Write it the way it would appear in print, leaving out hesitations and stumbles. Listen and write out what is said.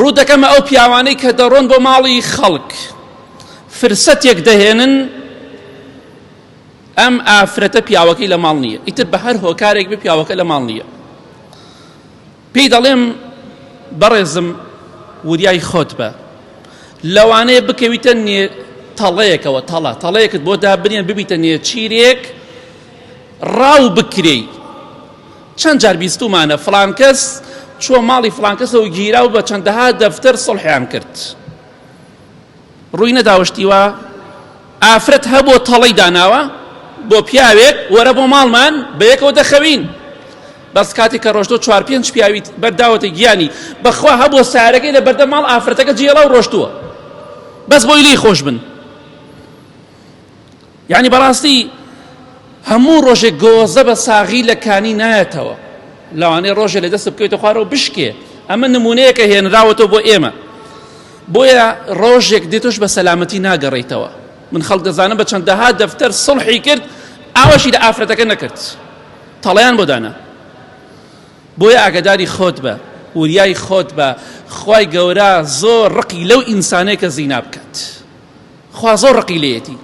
ڕوو دەکەمە ئەو پیاوانەی کە دەڕۆن بۆ ماڵی خەڵک فرسەتێک دەهێنن ئەم ئافرەتە پیاوەکەی لە ماڵ نییە، ئیتر بە هەر هۆکارێک بێ پیاوەکە لە ماڵ نییە. پێی دەڵێم بەڕێزم وریای خۆت بە، لەوانەیە بکەویتە تەڵەیەکەوە تەڵەیەکت بۆ دابنێن ببیتە نێچیرێک ڕاو بکرێی. چەند جار بیستومانە فڵان کەس چوە ماڵی فڵان کەسەوە گیرا و بە چەندەها دەفتەر سڵحیان کرد، ڕووی نەداوەشتیوە ئافرەت هەبوو تەڵەی داناوە بۆ پیاوێک وەرە بۆ ماڵمان بە یەکەوە دەخەوین، بەس کاتێک کە ڕۆژتۆ 4-5 پیاوی بەرداوەتە گیانی بەخوا هەبوو سارەکەی لە بەردە ماڵ ئافرەتەکە جێڵا و ڕۆشتووە بەس بۆی لێی خۆش بن. یعنی بەڕاستی هەموو ڕۆژێک گۆزە بە ساغی لە کانی نایەتەوە، لەوانەیە ڕۆژێ لە دەست بکەوێتە خوارەوە بشکێ. ئەمە نمونەیەکە هێنراوەتەوە بۆ ئێمە، بۆیە ڕۆژێک دێتۆش بە سەلامەتی ناگەڕێیتەوە. من خەڵک دەزانم بە چەندەها دەفتەر سڵحی کرد ئاوەشی لە ئافرەتەکە نەکرد، تەڵەیان بۆ دانا. بۆیە ئاگاداری خۆت بە، وریای خۆت بە. خوای گەورە زۆر ڕقی لەو ئینسانەیە کە زینا بکات، خوا زۆر ڕقی لێیەتی.